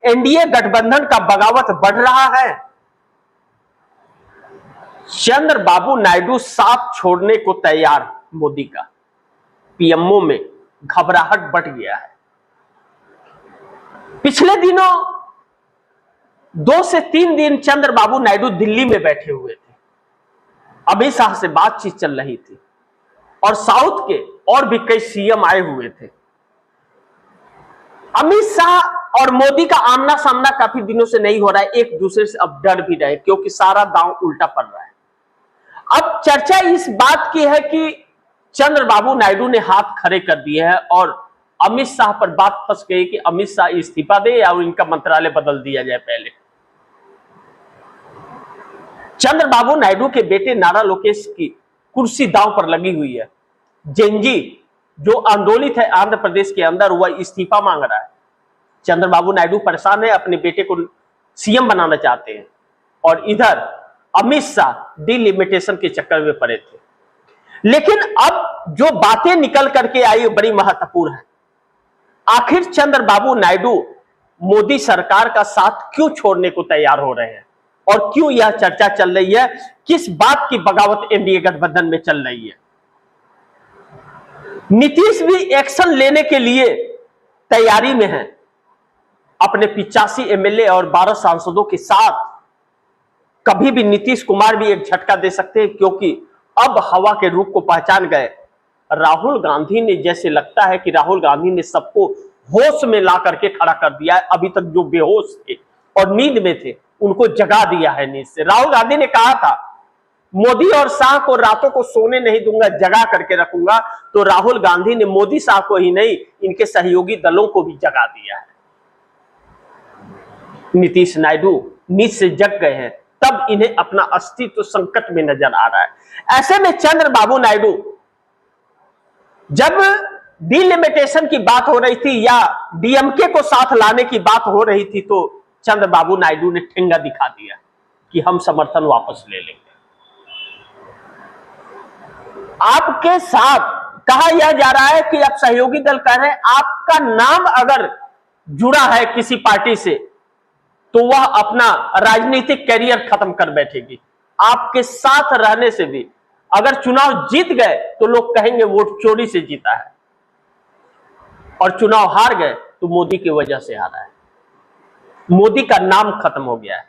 NDA गठबंधन का बगावत बढ़ रहा है। चंद्रबाबू नायडू साथ छोड़ने को तैयार। मोदी का पीएमओ में घबराहट बढ़ गया है। पिछले दिनों 2 से 3 दिन चंद्रबाबू नायडू दिल्ली में बैठे हुए थे। अमित शाह से बातचीत चल रही थी और साउथ के और भी कई सीएम आए हुए थे। अमित शाह और मोदी का आमना सामना काफी दिनों से नहीं हो रहा है। एक दूसरे से अब डर भी रहे क्योंकि सारा दांव उल्टा पड़ रहा है। अब चर्चा इस बात की है कि चंद्रबाबू नायडू ने हाथ खड़े कर दिए हैं और अमित शाह पर बात फंस गई कि अमित शाह इस्तीफा दे या इनका मंत्रालय बदल दिया जाए। पहले चंद्रबाबू नायडू के बेटे नारा लोकेश की कुर्सी दांव पर लगी हुई है। जेनजी जो आंदोलित है आंध्र प्रदेश के अंदर, वह इस्तीफा मांग रहा है। चंद्रबाबू नायडू परेशान है, अपने बेटे को सीएम बनाना चाहते हैं और इधर अमित शाह डिलिमिटेशन के चक्कर में पड़े थे। लेकिन अब जो बातें निकल करके आई बड़ी महत्वपूर्ण है। आखिर चंद्रबाबू नायडू मोदी सरकार का साथ क्यों छोड़ने को तैयार हो रहे हैं और क्यों यह चर्चा चल रही है, किस बात की बगावत एनडीए गठबंधन में चल रही है। नीतीश भी एक्शन लेने के लिए तैयारी में है। अपने 85 एमएलए और 12 सांसदों के साथ कभी भी नीतीश कुमार भी एक झटका दे सकते हैं, क्योंकि अब हवा के रुख को पहचान गए। राहुल गांधी ने, जैसे लगता है कि राहुल गांधी ने सबको होश में ला करके खड़ा कर दिया है। अभी तक जो बेहोश थे और नींद में थे उनको जगा दिया है नींद से। राहुल गांधी ने कहा था मोदी और शाह को रातों को सोने नहीं दूंगा, जगा करके रखूंगा। तो राहुल गांधी ने मोदी शाह को ही नहीं, इनके सहयोगी दलों को भी जगा दिया है। नीतीश नायडू नींद से जग गए हैं, तब इन्हें अपना अस्तित्व संकट में नजर आ रहा है। ऐसे में चंद्रबाबू नायडू, जब डिलिमिटेशन की बात हो रही थी या डीएमके को साथ लाने की बात हो रही थी, तो चंद्रबाबू नायडू ने ठेंगा दिखा दिया कि हम समर्थन वापस ले लेंगे। आपके साथ कहा यह जा रहा है कि अब सहयोगी दल कह रहे हैं आपका नाम अगर जुड़ा है किसी पार्टी से तो वह अपना राजनीतिक कैरियर खत्म कर बैठेगी। आपके साथ रहने से भी अगर चुनाव जीत गए तो लोग कहेंगे वोट चोरी से जीता है, और चुनाव हार गए तो मोदी की वजह से हारा है। मोदी का नाम खत्म हो गया है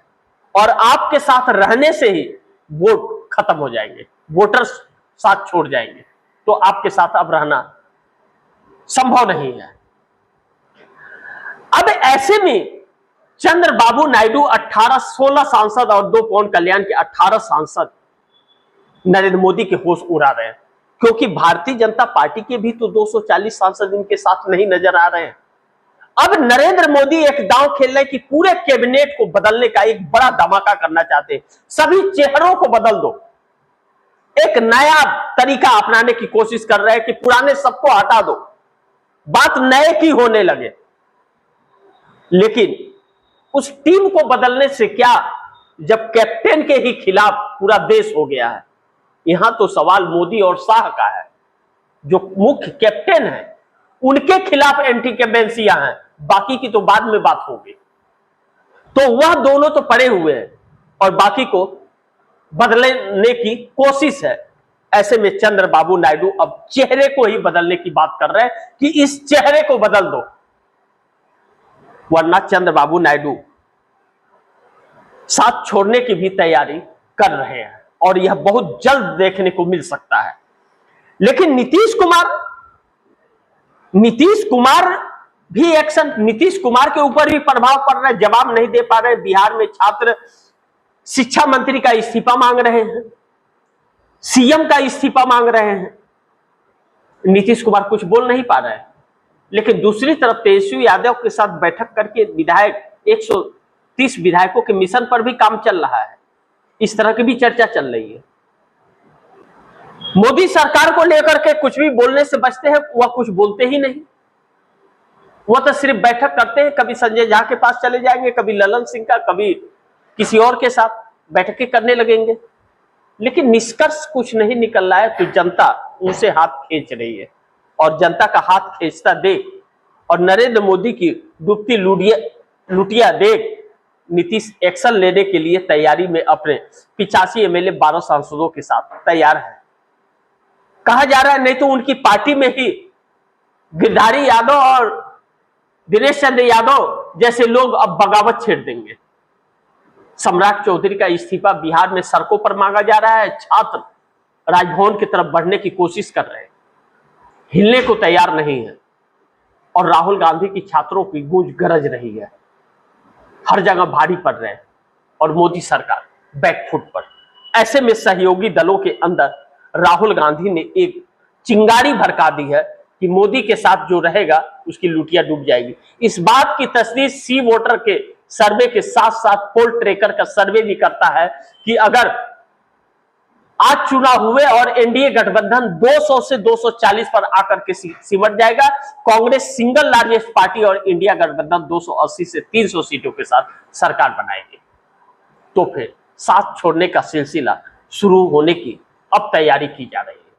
और आपके साथ रहने से ही वोट खत्म हो जाएंगे, वोटर्स साथ छोड़ जाएंगे। तो आपके साथ अब रहना संभव नहीं है। अब ऐसे में चंद्रबाबू नायडू 16 सांसद और 2 पवन कल्याण के 18 सांसद नरेंद्र मोदी के होश उड़ा रहे हैं, क्योंकि भारतीय जनता पार्टी के भी तो 240 सांसद इनके साथ नहीं नजर आ रहे हैं। अब नरेंद्र मोदी एक दांव खेल रहे कि पूरे कैबिनेट को बदलने का एक बड़ा धमाका करना चाहते हैं। सभी चेहरों को बदल दो, एक नया तरीका अपनाने की कोशिश कर रहे हैं कि पुराने सबको हटा दो, बात नए की होने लगे। लेकिन उस टीम को बदलने से क्या, जब कैप्टन के ही खिलाफ पूरा देश हो गया है। यहां तो सवाल मोदी और शाह का है, जो मुख्य कैप्टन है उनके खिलाफ एंटी इंकम्बेंसियां हैं, बाकी की तो बाद में बात होगी। तो वह दोनों तो पड़े हुए हैं और बाकी को बदलने की कोशिश है। ऐसे में चंद्रबाबू नायडू अब चेहरे को ही बदलने की बात कर रहे हैं कि इस चेहरे को बदल दो, वरना चंद्रबाबू नायडू साथ छोड़ने की भी तैयारी कर रहे हैं और यह बहुत जल्द देखने को मिल सकता है। लेकिन नीतीश कुमार भी एक्शन, नीतीश कुमार के ऊपर भी प्रभाव पड़ रहा है, जवाब नहीं दे पा रहे। बिहार में छात्र शिक्षा मंत्री का इस्तीफा मांग रहे हैं, सीएम का इस्तीफा मांग रहे हैं। नीतीश कुमार कुछ बोल नहीं पा रहे हैं। लेकिन दूसरी तरफ तेजस्वी यादव के साथ बैठक करके विधायक 130 विधायकों के मिशन पर भी काम चल रहा है। इस तरह की भी चर्चा चल रही है। मोदी सरकार को लेकर के कुछ भी बोलने से बचते हैं, वह कुछ बोलते ही नहीं। वह तो सिर्फ बैठक करते हैं, कभी संजय झा के पास चले जाएंगे, कभी ललन सिंह का, कभी किसी और के साथ बैठकें करने लगेंगे। लेकिन निष्कर्ष कुछ नहीं निकल रहा है। तो जनता उनसे हाथ खींच रही है और जनता का हाथ खींचता देख और नरेंद्र मोदी की डूबती लुढ़िया लुटिया देख नीतीश एक्शन लेने के लिए तैयारी में अपने 85 एमएलए 12 सांसदों के साथ तैयार है। कहा जा रहा है नहीं तो उनकी पार्टी में ही गिरधारी यादव और दिनेश चंद्र यादव जैसे लोग अब बगावत छेड़ देंगे। सम्राट चौधरी का इस्तीफा बिहार में सड़कों पर मांगा जा रहा है। छात्र राजभवन की तरफ बढ़ने की कोशिश कर रहे हैं, हिलने को तैयार नहीं है और राहुल गांधी की छात्रों की गूंज गरज रही है। हर जगह भारी पड़ रहे हैं और मोदी सरकार बैकफुट पर। ऐसे में सहयोगी दलों के अंदर राहुल गांधी ने एक चिंगारी भड़का दी है कि मोदी के साथ जो रहेगा उसकी लुटिया डूब जाएगी। इस बात की तस्दीक सी वोटर के सर्वे के साथ साथ पोल ट्रैकर का सर्वे भी करता है कि अगर आज चुनाव हुए और एनडीए गठबंधन 200 से 240 पर आकर के सिमट जाएगा, कांग्रेस सिंगल लार्जेस्ट पार्टी और इंडिया गठबंधन 280 से 300 सीटों के साथ सरकार बनाएगी, तो फिर साथ छोड़ने का सिलसिला शुरू होने की अब तैयारी की जा रही है।